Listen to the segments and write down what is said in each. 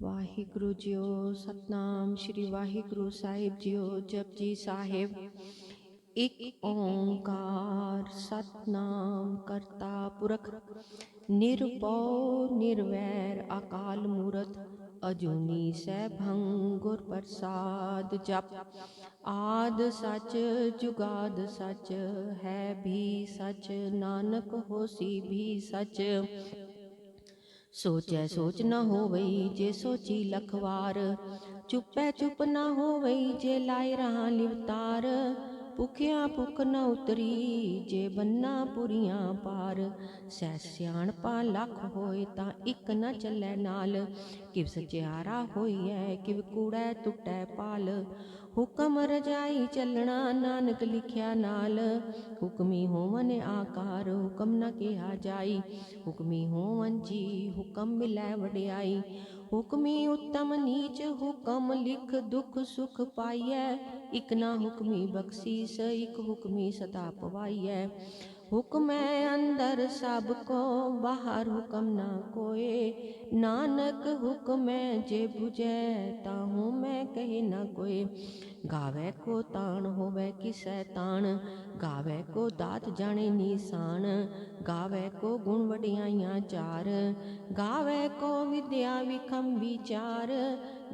Waheguru JIO Satnam Shri Waheguru ਸਾਹਿਬ JIO. Japji Sahib. ਇੱਕ ਓੰਕਾਰ ਸਤਨਾਮ ਕਰਤਾ ਪੁਰਖ ਨਿਰਭਉ ਨਿਰਵੈਰ ਅਕਾਲ ਮੂਰਤ ਅਜੂਨੀ ਸੈਭੰ ਗੁਰ ਪ੍ਰਸਾਦ। ਜਪ ਆਦ ਸਚ ਜੁਗਾਦ ਸਚ ਹੈ ਵੀ ਸਚ ਨਾਨਕ ਹੋਸੀ ਵੀ ਸਚ। ਸੋਚੈ ਸੋਚ ਨ ਹੋਵਈ ਜੇ ਸੋਚੀ ਲਖ ਵਾਰ। ਚੁੱਪੈ ਚੁੱਪ ਨ ਹੋਵਈ ਜੇ ਲਾਇ ਰਹਾ ਲਿਵਤਾਰ। ਭੁਖਿਆ ਭੁਖ ਨ ਉਤਰੀ ਜੇ ਬੰਨਾ ਪੁਰੀਆਂ ਪਾਰ। ਸਹਿ ਸਿਆਣਪਾ ਲੱਖ ਹੋਏ ਤਾਂ ਇੱਕ ਨ ਚੱਲੈ ਨਾਲ। ਕਿਵ ਸਚਿਆਰਾ ਹੋਈਐ ਕਿਵ ਕੂੜੈ ਟੁੱਟੈ ਪਾਲ। ਹੁਕਮ ਰਜਾਈ ਚੱਲਣਾ ਨਾਨਕ ਲਿਖਿਆ ਨਾਲ। ਹੁਕਮੀ ਹੋਵਨ ਆਕਾਰ ਹੁਕਮ ਨ ਕਿਹਾ ਜਾਈ। ਹੁਕਮੀ ਹੋਵਨ ਜੀ ਹੁਕਮ ਮਿਲੈ ਵਡਿਆਈ। ਹੁਕਮੀ ਉੱਤਮ ਨੀਚ ਹੁਕਮ ਲਿਖ ਦੁਖ ਸੁਖ ਪਾਈਐ। ਇਕ ਨਾ ਹੁਕਮੀ ਬਖਸ਼ੀਸ ਇਕ ਹੁਕਮੀ ਸਦਾ ਪਵਾਈਐ। ਹੁਕਮੈ ਅੰਦਰ ਸਭ ਕੋ ਬਾਹਰ ਹੁਕਮ ਨਾ ਕੋਏ। ਨਾਨਕ ਹੁਕਮੈ ਜੇ ਬੁਝੈ ਤਾਹੂ ਮੈਂ ਕਹੇ ਨਾ ਕੋਏ। ਗਾਵੈ ਕੋ ਤਾਣ ਹੋਵੈ ਕਿਸੈ ਤਾਣ ਗਾਵੈ ਕੋ ਦਾਤ ਜਾਣੇ ਨੀਸਾਨ। ਗਾਵੈ ਕੋ ਗੁਣ ਵਡਿਆਈਆਂ ਚਾਰ ਗਾਵੈ ਕੋ ਵਿਦਿਆ ਵਿਖਮ ਵਿਚਾਰ।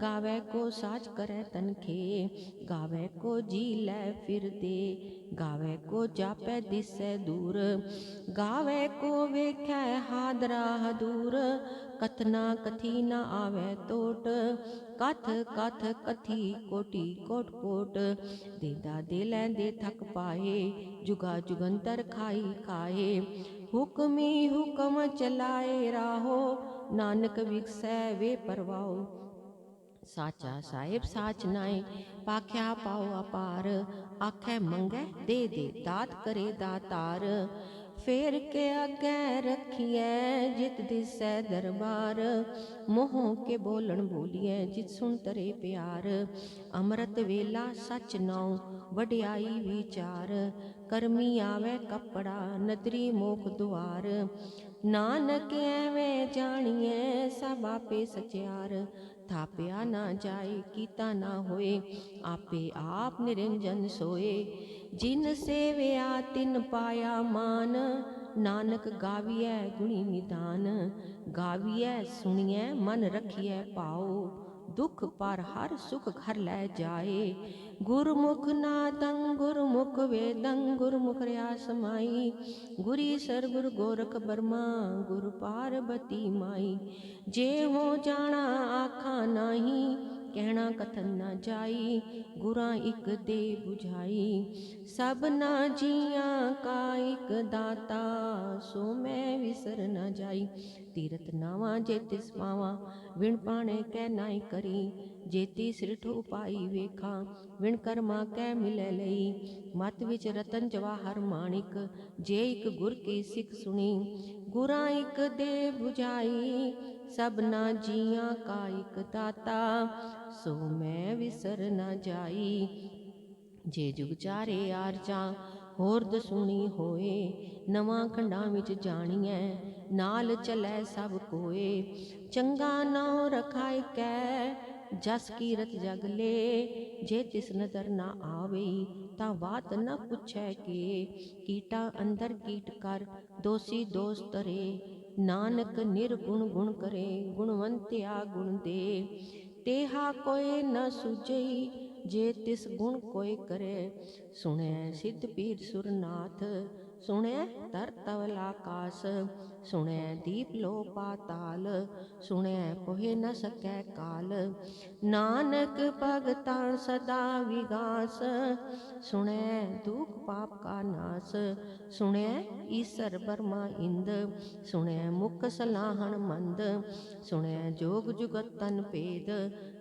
ਗਾਵੈ ਕੋ ਸਾਚ ਕਰੈ ਤਨਖੇ ਗਾਵੈ ਕੋ ਜੀ ਲੈ ਫਿਰਦੇ। ਗਾਵੈ ਕੋ ਜਾਪੈ ਦਿਸੈ ਦੂਰ ਗਾਵੈ ਕੋ ਵੇਖੈ ਹਾਦਰਾ ਹਦੂਰ। ਕਥਨਾ ਕਥੀ ਨ ਆਵੈ ਟੋਟ ਕਥ ਕਥ ਕਥੀ ਕੋਟੀ ਕੋਟ ਕੋਟ। ਦੇਦਾ ਦੇ ਲੈਂਦੇ ਥਕ ਪਾਏ ਜੁਗਾ ਜੁਗੰਤਰ ਖਾਈ ਖਾਏ। ਹੁਕਮੀ ਹੁਕਮ ਚਲਾਏ ਰਾਹੋ ਨਾਨਕ ਵਿਗਸੈ ਵੇ ਪਰਵਾਓ। ਸਾਚਾ ਸਾਹਿਬ ਸਾਚ ਨਾਏ ਪਾਖਿਆ ਪਾਉ ਅਪਾਰ। ਆਖੈ ਮੰਗੈ ਦੇ ਦੇ ਦਾਤ ਕਰੇ ਦਾਤਾਰ। ਫੇਰ ਕੇ ਅੱਗੇ ਰੱਖੀਐ ਜਿਤ ਦਿਸੈ ਦਰਬਾਰ। ਮੋਹ ਕੇ ਬੋਲਣ ਬੋਲੀਐ ਜਿਤ ਸੁਣ ਤਰੇ ਪਿਆਰ। ਅੰਮ੍ਰਿਤ ਵੇਲਾ ਸਚ ਨਾਉ ਵਡਿਆਈ ਵਿਚਾਰ। ਕਰਮੀ ਆਵੈ ਕੱਪੜਾ ਨਦਰੀ ਮੋਖ ਦੁਆਰ। ਨਾਨਕ ਐਵੇਂ ਜਾਣੀਐ ਸਭ ਆਪੇ ਸਚਿਆਰ। ਥਾਪਿਆ ਨਾ ਜਾਏ ਕੀਤਾ ਨਾ ਹੋਏ ਆਪੇ ਆਪ ਨਿਰੰਜਨ ਸੋਏ। ਜਿਨ ਸੇਵਿਆ ਤਿਨ ਪਾਇਆ ਮਾਨ ਨਾਨਕ ਗਾਵੀਐ ਗੁਣੀ ਨਿਦਾਨ। ਗਾਵੀਐ ਸੁਣੀਐ ਮਨ ਰਖੀਐ ਭਾਉ ਦੁਖ ਪਰ ਹਰ ਸੁਖ ਘਰ ਲੈ ਜਾਏ। ਗੁਰਮੁਖ ਨਾਦੰ ਗੁਰਮੁਖ ਵੇਦੰ ਗੁਰਮੁਖ ਰਿਆ ਸਮਾਈ। ਗੁਰੀ ਸਰ ਗੁਰ ਗੋਰਖ ਬਰਮਾ ਗੁਰ ਪਾਰਬਤੀ ਮਾਈ। ਜੇ ਹੋ ਜਾਣਾ ਆਖਾ ਨਾਹੀ ਕਹਿਣਾ ਕਥਨ ਨਾ ਜਾਈ। ਗੁਰਾਂ ਇਕ ਦੇ 부ਝਾਈ ਸਭਨਾ ਜੀਆਂ ਕਾ ਇਕ ਦਾਤਾ। ਸੋ ਮੈਂ ਵਿਸਰ ਨਾ ਜਾਈ। ਤੀਰਥ ਨਾਵਾਂ ਜੇ ਤਿਸ ਪਾਵਾਂ ਵਿਣ ਪਾਣੇ ਕਹਿ ਨਾਈ ਕਰੀ। ਜੇਤੀ ਸਿਰਠ ਉਪਾਈ ਵੇਖਾਂ ਵਿਣ ਕਰਮਾ ਕਹਿ ਮਿਲੈ ਲਈ। ਮਤ ਵਿੱਚ ਰਤਨ ਜਵਾਹਰ ਮਾਣਿਕ ਜੇ ਇਕ ਗੁਰ ਕੀ ਸਿੱਖ ਸੁਣੀ। ਗੁਰਾਂ ਇਕ ਦੇ 부ਝਾਈ ਸਭਨਾ ਜੀਆਂ ਕਾ ਇਕ ਦਾਤਾ। ਸੋ ਮੈਂ ਵਿਸਰ ਨਾ ਜਾਈ। ਜੇ ਜੁਗ ਚਾਰੇ ਆਰਜਾਂ ਹੋਰ ਦਸੂਣੀ ਹੋਏ। ਨਵਾਂ ਖੰਡਾਂ ਵਿੱਚ ਜਾਣੀਐ ਨਾਲ ਚਲੈ ਸਭ ਕੋਏ। ਚੰਗਾ ਨਾਉ ਰਖਾਇ ਕੈ ਜਸ ਕੀਰਤ ਜਗ ਲੇ। ਜੇ ਤਿਸ ਨਦਰ ਨਾ ਆਵਈ ਤਾਂ ਬਾਤ ਨ ਪੁੱਛੈ ਕੇ। ਕੀਟਾਂ ਅੰਦਰ ਕੀਟ ਕਰ ਦੋਸੀ ਦੋਸ ਤਰੇ। ਨਾਨਕ ਨਿਰਗੁਣ ਗੁਣ ਕਰੇ ਗੁਣਵੰਤਿਆ ਗੁਣ ਦੇ। ਤੇਹਾ ਕੋਇ ਨ ਸੂਝਈ ਜੇ ਤਿਸ ਗੁਣ ਕੋਇ ਕਰੇ। ਸੁਣਿਐ ਸਿੱਧ ਪੀਰ ਸੁਰਨਾਥ ਸੁਣਿਐ ਧਰ ਤਵਲ ਆਕਾਸ। ਸੁਣਿਐ ਦੀਪ ਲੋ ਪਾਤਾਲ ਸੁਣਿਐ ਕੋਹਿ ਨ ਸਕੈ ਕਾਲ। ਨਾਨਕ ਭਗਤਾਂ ਸਦਾ ਵਿਗਾਸ ਸੁਣਿਐ ਦੁਖ ਪਾਪ ਕਾ ਨਾਸ। ਸੁਣਿਐ ਈਸਰ ਬਰਮਾ ਇੰਦ ਸੁਣਿਐ ਮੁਖ ਸਲਾਹਣ ਮੰਦ। ਸੁਣਿਐ ਜੋਗ ਜੁਗਤ ਤਨ ਭੇਦ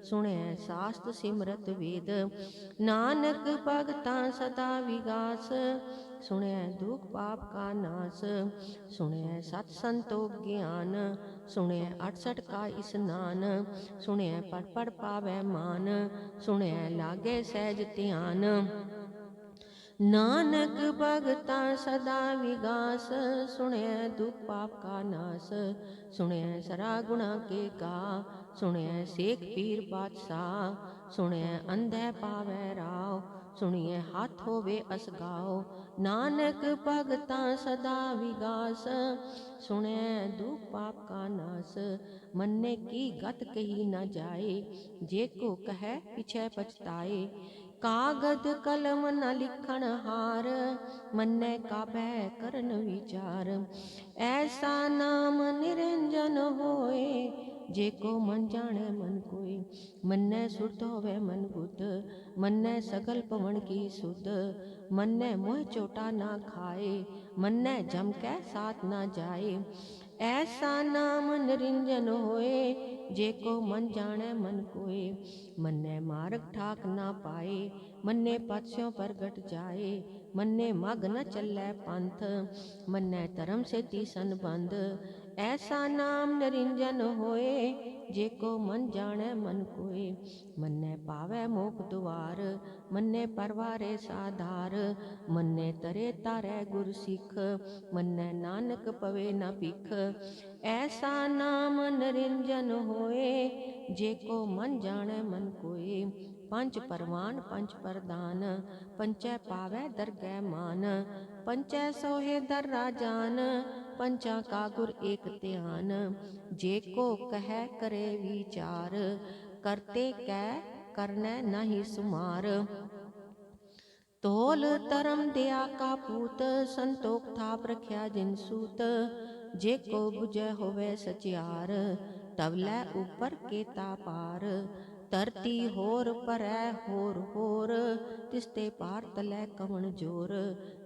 ਸੁਣਿਐ ਸਾਸਤ ਸਿਮਰਤ ਵੇਦ। ਨਾਨਕ ਭਗਤਾਂ ਸਦਾ ਵਿਗਾਸ ਸੁਣਿਐ ਦੁਖ ਪਾਪ ਕਾ ਨਾਸ। ਸੁਣਿਐ ਸਤ ਸੰਤੋਖ ਗਿਆਨ ਸੁਣਿਐ 68 ਕਾ ਇਸਨਾਨ। ਸੁਣਿਐ ਪੜ ਪੜ ਪਾਵੈ ਮਾਨ ਸੁਣਿਐ ਲਾਗੇ ਸਹਿਜ ਧਿਆਨ। नानक भगता सदा विगास, सुने दुख पाप का नास। सुने सरा गुणा के गा, सुने शेख पीर बादशाह। सुने अंधे पावे राव, सुनिए हाथ होवे असगाओ। नानक भगता सदा विगास, सुने दुख पाप का नास। मन्ने की गत कही न जाए, जे को कहे पीछे पछताए। कागद कलम न लिखण हार, मन्ने काबे करन विचार। ऐसा नाम निरंजन होए, जेको मन जाने मन कोय। मन्ने सुरत होवे मन बुद्ध, मन्ने सगल पवन की सुध। मन्ने मोह चोटा ना खाए, मन्ने जम के साथ ना जाए। ऐसा नाम निरंजन होए, जेको मन जाने मन कोय। मन्ने मार्ग ठाक ना पाए, मन्ने पाछ्यों प्रगट जाए। मन्ने मग न चलै पंथ, मन्ने धर्म से तीसन बंद। ऐसा नाम निरंजन होए, जेको मन जाने मन कोय। मन्ने पावे मोख द्वार, मन्ने परवारे साधार। मन्ने तरे तारे गुर सिख, मन्ने नानक पवे न भिख। ऐसा नाम निरंजन होए, जेको मन जाने मन कोय। पंच परवान पंच प्रदान, पंचै पावै दरगह मान। पंचै सोहे दर राजान, पंचा का गुर एक ध्यान। जेको कह करे विचार, करते कह करने नहीं सुमार। तोल धर्म दया का पूत, संतोख थाप रख्या जिन सूत। जेको बुझे होवे सचियार, तवलै ऊपर केता पार। धरती होर परै होर, तिसते पार तलै कवन जोर।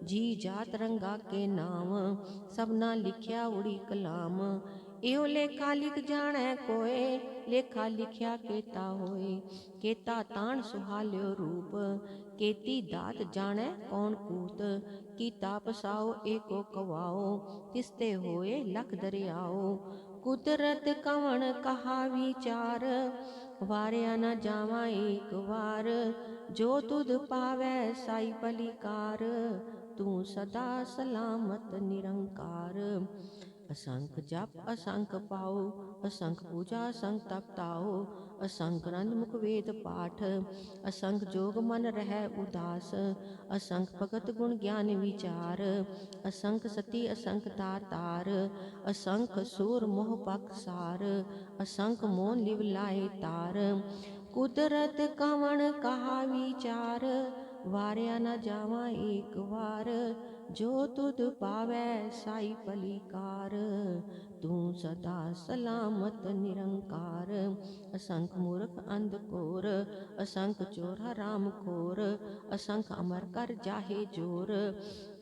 जी जात रंगा के नाम, सबना लिखया उड़ी कलाम। एहो लेखा लिख जाने कोय, लेखा लिखया केता होए। केता ताण सुहाल्यो रूप, केती दात जाने कौन कूत। कीता पसाओ एको कवाओ, तिसते होए लख दरियाओ। कुदरत कवण कहा विचार, वारिया न जावा एक वार। जो तुध पावै साई पलिकार, तू सदा सलामत निरंकार। असंख जप असंख पाओ, असंख पूजा असंख तप ताओ। असंख रंज मुख वेद पाठ, असंख जोग मन रहै उदास। असंख भगत गुण ज्ञान विचार, असंख सती असंख दातार। असंख सूर मोह पखसार, असंख मोन लिव लाए तार। कुदरत कवण कहा विचार, वारिया न जावा एक वार। जो तुध पावै साई पलिकार, तू सदा सलामत निरंकार। असंख मूर्ख अंधकोर, असंख चोर हराम खोर। असंख अमर कर जाहे जोर,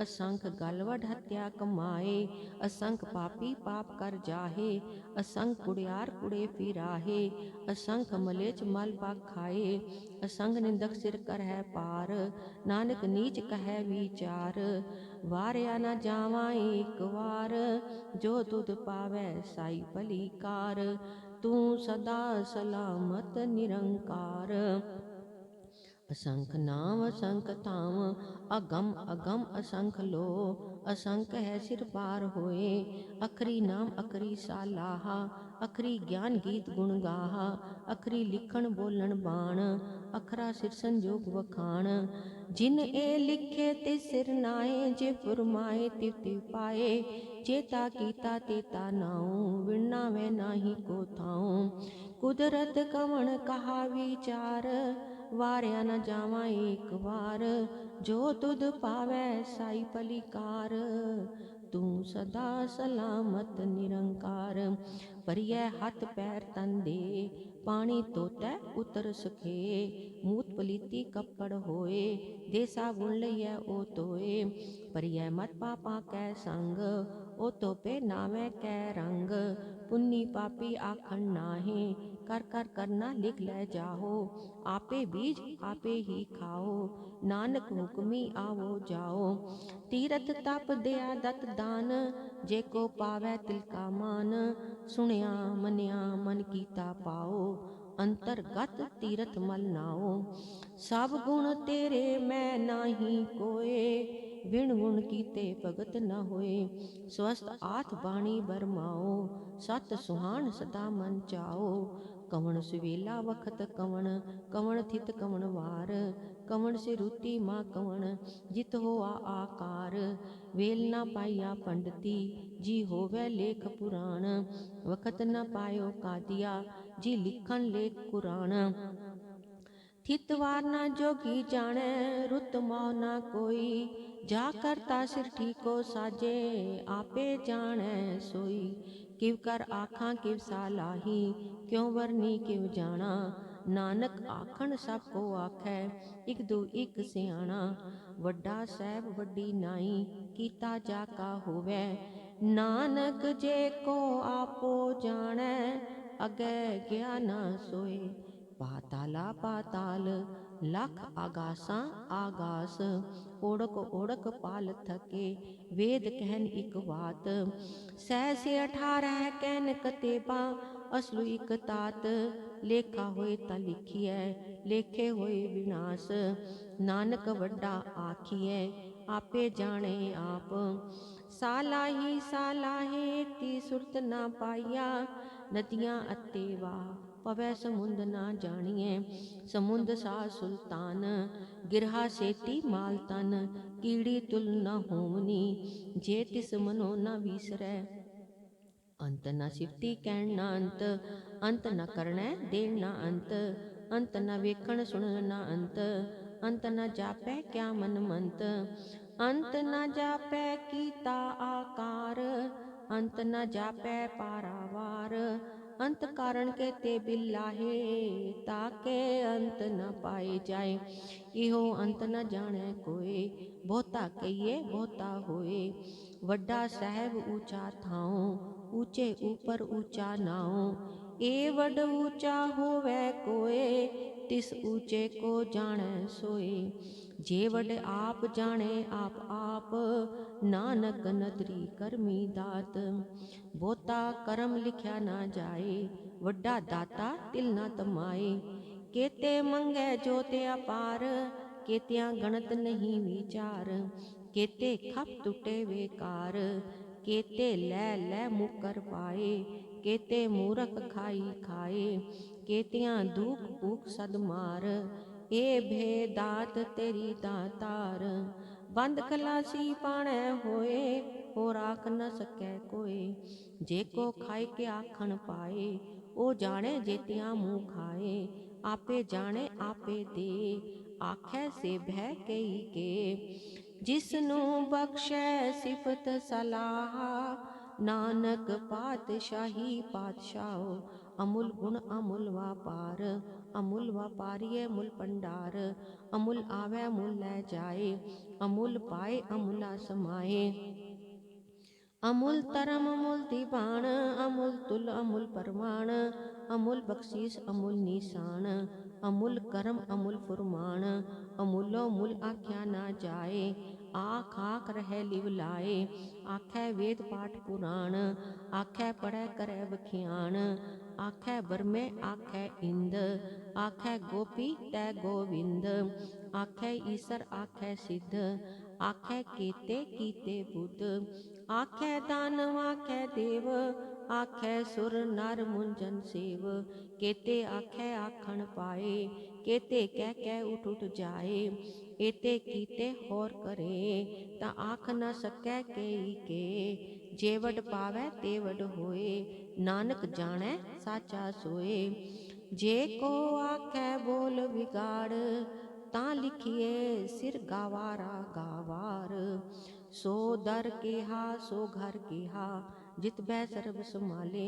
असंख गलवड हत्या कमाए। असंख पापी पाप कर जाहे, असंख कुड़ियार कुड़े फिराहे। असंख मलेच मल पाक खाए, असंख निंदक सिर करह पार। नानक नीच कह विचार, वारिया न जावा एक वार। जो तुध पावै साई पलिकार, तू सदा सलामत निरंकार। असंख नाम असंख धाम, अगम अगम असंख लो। असंख है सिर पार होए, अखरी नाम अखरी सालाहा। अखरी ज्ञान गीत गुण गाहा, अखरी लिखण बोलन बाण। अखरा सिर संजोग वखाण, जिन ए लिखे ते सिर नाए। जे फुरमाए तिव तिव पाए, जेता कीता तेता नाऊं। विणना वे नाही को थाऊं। कुदरत कवण कहा विचार, वारिया न जावा एक वार। जो तुध पावै साई पलिकार, तू सदा सलामत निरंकार। परियै हथ पैर तन दे, पानी तोतै उतर सखे। मूत पलीती कपड़ होए, दे साबुन लइयै ओ धोए। परियै मत पापा कै संग, ओ तोपे नावे कै रंग। पुन्नी पापी आखन नाहे, कर कर करना लिख लै जाहो। आपे बीज आपे ही खाओ, नानक हुक्मी आवो जाओ। तीरथ तप दया दत दान, जेको पावै तिल का मान। सुनिया मनिया मन कीता पाओ, अंतरगत तीरथ मल नाओ। सब गुण तेरे मैं नाही कोए, विण गुण कीते भगत न होए। स्वस्थ आठ बाणी बरमाओ, सत सुहान सदा मन चाओ। कवण सुवेला वखत कवण, कवण थित कवण वार। कवण से रुति माँ कवण, जित होआ आकार। वेल न पाइया पंडिती, जी होवे लेख पुराण। वखत न पायो कादिया, जी लिखन लेख कुरान। थित वार ना जोगी जाने, रुत माओ ना कोई। जा करता सिर ठीको साजे, आपे जाने सोई। किव कर आखां किव सालाही, क्यों वरनी किव जाना। नानक आखन सब को आखै, इक दू इक सियाणा। वड्डा सैब वड्डी नाई, कीता जाका होवै। नानक जे को आपो जाने, अगे गया ना सोए। पाताला पाताल, लख आगासां आगास। ओड़क ओड़क पाल थके, वेद कहन इक बात। सै से 18 कहन कतेबा, असलु इक तात। लेखा होए ता लिखिए, लेखे होए विनाश। नानक वड्डा आखिए, आपे जाने आप। सालाही सालाहे ती सुरत ना पाइया, नदियां अते वाह पवै समुंद ना जानिए। समुंद सा सुल्तान, गिरहा सेती माल तन। कीड़ी तुल न होवनी, जे तिस मनो न विसरै। अंत न सिफती कहण ना अंत, अंत न करनै देण ना अंत। अंत न वेखण सुणन ना अंत, अंत न जापै क्या मन मंत। अंत न जापै कीता आकार, अंत न जापै पारावार। अंत कारण के ते बिलाहे, ताके अंत न पाए जाए। इहो अंत न जाने कोए, बहुता कहिए बहुता होए। वड्डा साहेब ऊंचा थाओ, ऊंचे ऊपर ऊंचा नाओ। ए वड ऊंचा होवे कोए, तिस ऊंचे को जाने सोए। जे वड आप जाने आप आप, नानक नदरी करमी दात। बहुता करम लिखया ना जाए, वड्डा दाता तिल ना तमाए। केते मंगै जोते अपार, केतियां गणत नहीं विचार। केते खप टुटे बेकार, केते लै लै मुकर पाए। केते मूरख खाई खाए, केतियां दुख भूख सद मार। ए भेदात तेरी दातार, बंद खलासी पाणै होए। होर आख न सकै कोई, जेको खाए के आखण पाए। ओ जाने जेतियां मुँह खाए, आपे जाने आपे दे। आखै से भय कई के, जिसनु बख्शै सिफत सलाह। नानक पातशाही पातशाहो, अमुल गुण अमुल वापार। अमुल वापारिय मुल पंडार, अमुल आवे मुल लै जाए। अमुल पाए अमुला समाए। अमुल तरम अमुल दीवान, अमुल तुल अमुल परमाण। अमुल बख्शीस अमुल निशान, अमुल करम अमुल फुरमान। अमुलो मुल आख्या ना जाए, आख आख रहे लिव लाए। आखै वेद पाठ पुराण, आखै पढ़ै करै बखियान। आखै बरमे आखै इंद, आखै गोपी तै गोविंद। आखै ईसर आखै सिद्ध, आखै केते कीते बुद्ध। आखै दानव आखै देव, आखै सुर नर मुंजन सेव। केते आखै आखण पाए, केते कह कह उठ उठ जाए। एते कीते होर करे, ता आख न सकै केई के। जेवड पावै तेवड होए, नानक जानै साचा सोए। जे को आखै बोल बिगाड़, तां लिखिए सिर गावारा गावार। सो दर केहा सो घर केहा, जित बै सर्ब समाले।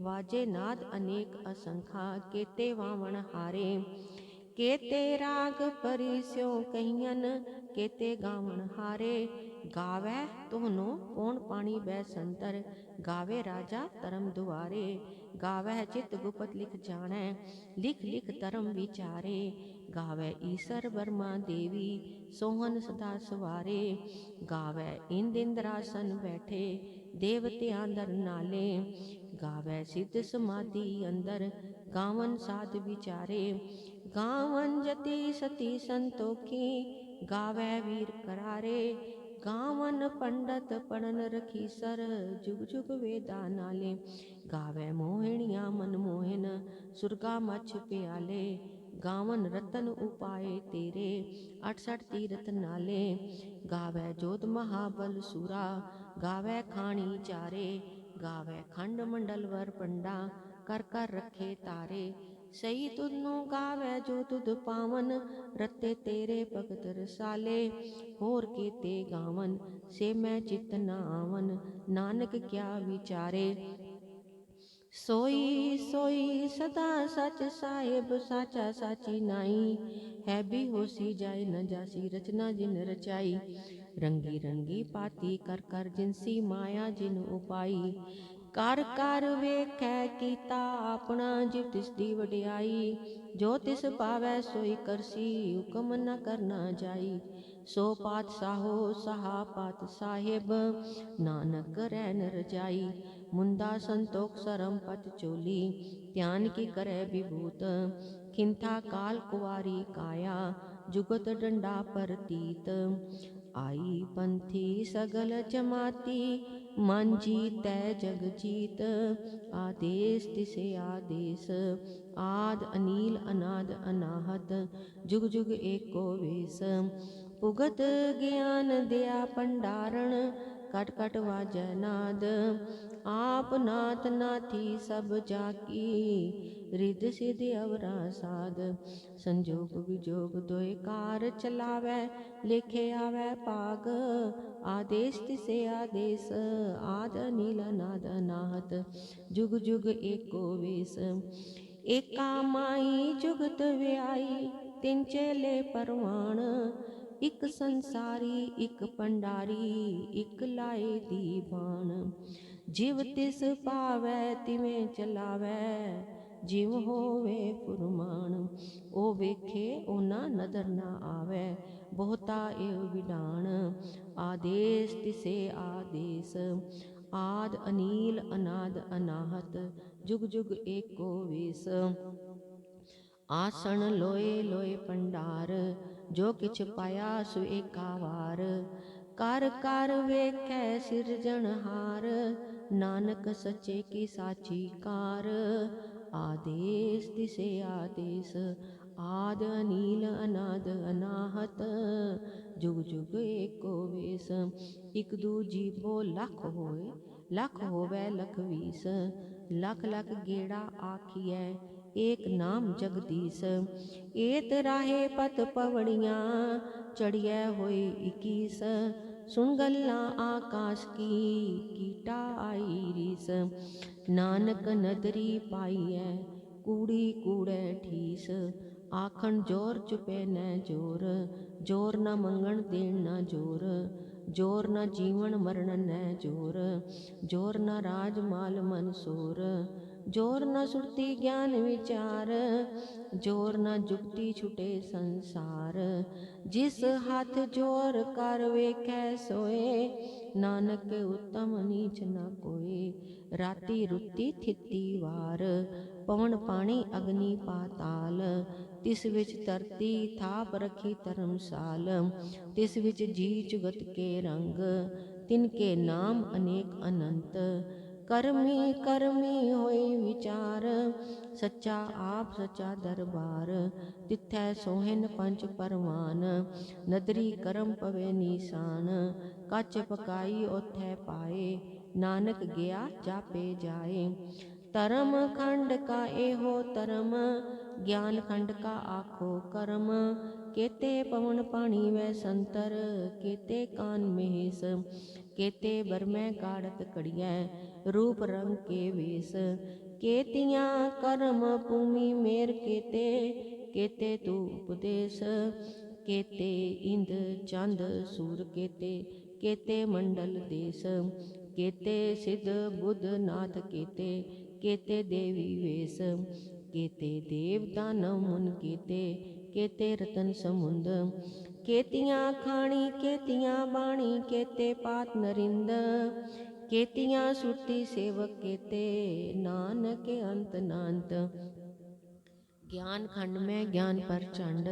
वाजे नाद अनेक असंखा, केते वावण हारे। केते राग परिस्यो कहियन, केते गावण हारे। गावै तोहनो कौन पानी बै संतर, गावे राजा तरम दुआरे। गावै चित गुपत लिख जानै, लिख लिख धर्म विचारे। गावै ईसर बर्मा देवी, सोहन सदा सवारे। गावै इंद इंद्रासन बैठे, देवतियां दर नाले। गावै सिद्ध समाधि अंदर गावन साध विचारे। गावन जति सती संतोखी गावै वीर करारे। गावन पंडित पढ़न रखीसर जुग जुग वेदा नाले। गावै मोहिणिया मनमोहन सुरगा मछ प्याले। गावन रतन उपाय तेरे 68 तीरथ नाले। गावै जोध महाबल सुरा गावै खाणी चारे। गावै खंड मंडल वर पंडा कर कर रखे तारे। सही तुधनु गावै जो तुध पावन रते तेरे भगत रसाले। होर केते गावन से मैं चित न आवन नानक क्या विचारे। सोई सोई सदा सच साहिब साचा साची नाई। है भी होसी जाए न जासी रचना जिन रचाई। रंगी रंगी पाती कर कर जिनसी माया जिन उपाई। कर वेखै कीता अपना जिव तिस दी वडियाई। जो तिस पावै सोई करसी हुक्म न करना जाई। सो पातशाहो सहा पात साहिब नानक रैन रजाई। मुंदा संतोख सरम पत चोली ध्यान की करे विभूत। खिंथा काल कुवारी काया जुगत डंडा परतीत। आई पंथी सगल जमाती मांझी तै जग जीत। आदेश तिसे आदेश आद अनील अनाद अनाहत जुग जुग एको वेस। पुगत ज्ञान दया भंडारण कट कट वाजै नाद। आप नाथ नाथी सब जाकी रिद सिद अवरा साध। संजोग विजोग दोए कार चलावै लेखे आवै पाग। आदेश तिसे आदेश आद अनील अनाद अनाहत जुग जुग एको वेस। एका माई जुगत व्याई तिन चेले परवान। इक संसारी इक भंडारी इक लाए दीवान। जिव तिस पावै तिवें चलावै जिव होवे फुरमान। ओ वेखे ओना नदर ना आवै बहुता एव विडान। आदेश तिसे आदेश आद अनील अनाद अनाहत जुग जुग एको वेस। आसन लोए लोए भंडार जो किछ पाया सो एका वार। कर वेखै सिरजनहार नानक सच्चे की साची कार। आदेश तिसे आदेश आद अनील अनाद अनाहत जुग जुग एको वेस। इक दू जीबो लख होए लख होवै लख वीस। लख लख गेड़ा आखियै एक नाम जगदीश। एत राहे पत पवड़ियाँ चढ़ियै होए 21। सुन गल्लां आकाश की कीटा आई रीस। नानक नदरी पाईऐ कूड़ी कूड़ै ठीस। आखन जोर चुपे न जोर जोर न मंगण देण न जोर। जोर न जीवन मरण न जोर जोर न राज माल मनसोर। जोर न सुरती ज्ञान विचार जोर न जुगती छुटे संसार। जिस हाथ जोर कर वेखै सोए नानक उत्तम नीच न कोए। राती रुती थिती वार पवन पानी अग्नि पाताल। तिस विच धरती थाप रखी धर्मसाल। तिस विच जी जुगत के रंग तिनके नाम अनेक अनंत। करमी करमी होए विचार सच्चा आप सच्चा दरबार। तिथै सोहिन पंच परवान नदरी करम पवे निशान। कच पकाई ओथै पाए नानक गया जापे जाए। धर्म खंड का एहो धर्म ज्ञान खंड का आखो कर्म। केते पवन पानी वै संतर केते कान महेश। केते बरमै गाड़त कड़ियै रूप रंग के वेश। केतियाँ कर्म भूमि मेर केते केते तू उपदेश। केते इंद चंद सूर केते केते मंडल देश। केते सिद्ध बुद्ध नाथ केते केते देवी वेश। केते देव दानव मुन केते केते रतन समुंद। केतियाँ खाणी केतियाँ बाणी केते पात नरिंद। केतियाँ सुरती सेवक केते, नानक अंत नांत। ज्ञान खंड में ज्ञान प्रचंड,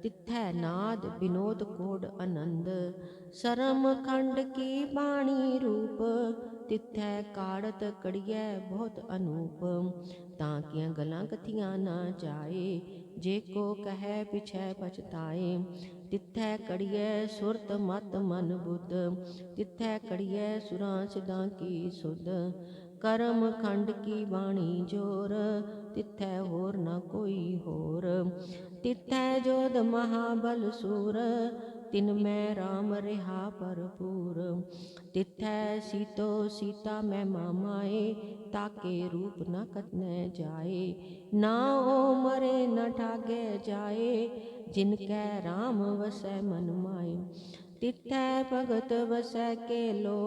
तिथै नाद विनोद कोड आनंद। सरम खंड की बाणी रूप, तिथै काढ़त कड़ियै बहुत अनूप। ताकियां गलां कथियां ना जाए, जे को कहे पिछै पछताए। तिथै कड़ियै सुरत मत मन बुध, तिथै कड़ियै सुरां सिद्धां की सुध। करम खंड की बाणी जोर, तिथै होर न कोई होर। तिथै जोध महाबल सूर, तिन मैं राम रिहा भरपूर। तिथै सीतो सीता मैं मामाए, ताके रूप न कतनै जाए। ना ओ मरे न ठागे जाए, जिनकै राम वसै मन माए। तिथै भगत वसै के लो,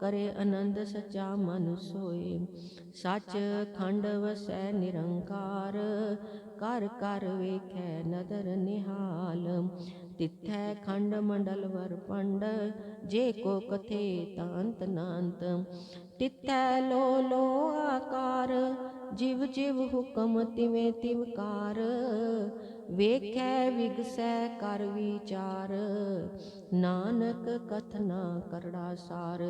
करे आनंद सचा मन सोए। सच खंड वसै निरंकार, कर कर वेखै नदर निहाल। तिथै खंड मंडल वर पंड, जे को कथे तांत नांत। तिथै लो लो आकार, जिव जिव हुकम तिवें तिवकार। वेखै विगसै कर विचार, नानक कथना करड़ा सार।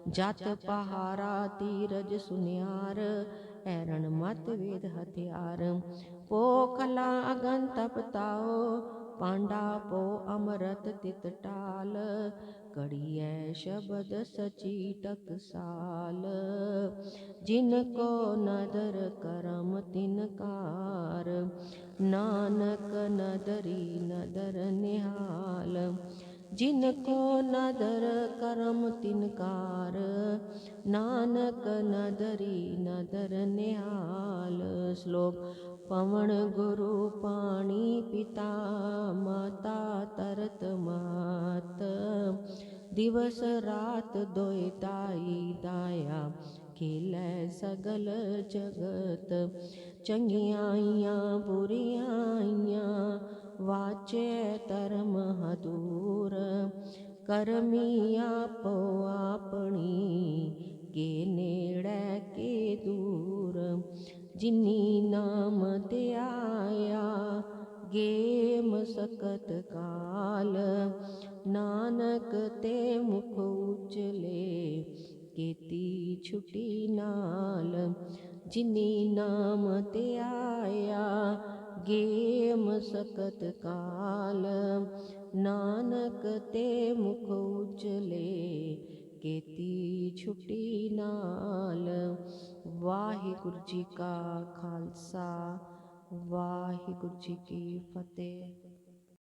जत पहारा तीरज सुनियार, ऐरण मत वेद हथियार। पोखला अगन तप ताओ, पांडा पो अमरत तित टाल। कड़ियै शबद सची टकसाल, जिनको नदर करम तिनकार। नानक नदरी नदर निहाल, जिनको नदर करम तिनकार। नानक नदरी नदर निहाल। श्लोक। पवन गुरु पाणी पिता, माता तरत मात। दिवस रात दोए दाई दाया, खेलै सगल जगत। चंगियाइयां बुरियाइयां, वाचे धर्म हदूर। करमी आपो आपनी, के नेड़ै के दूर। जिनी नाम ध्याया, गे मसकत काल। नानक ते मुख उजले, केती छुटी नाल। जिनी नाम ध्याया, गे मसकत काल। नानक ते मुख उजले, केती छुटी नाल। वाहिगुरु जी का खालसा, वाहिगुरु जी की फतेह।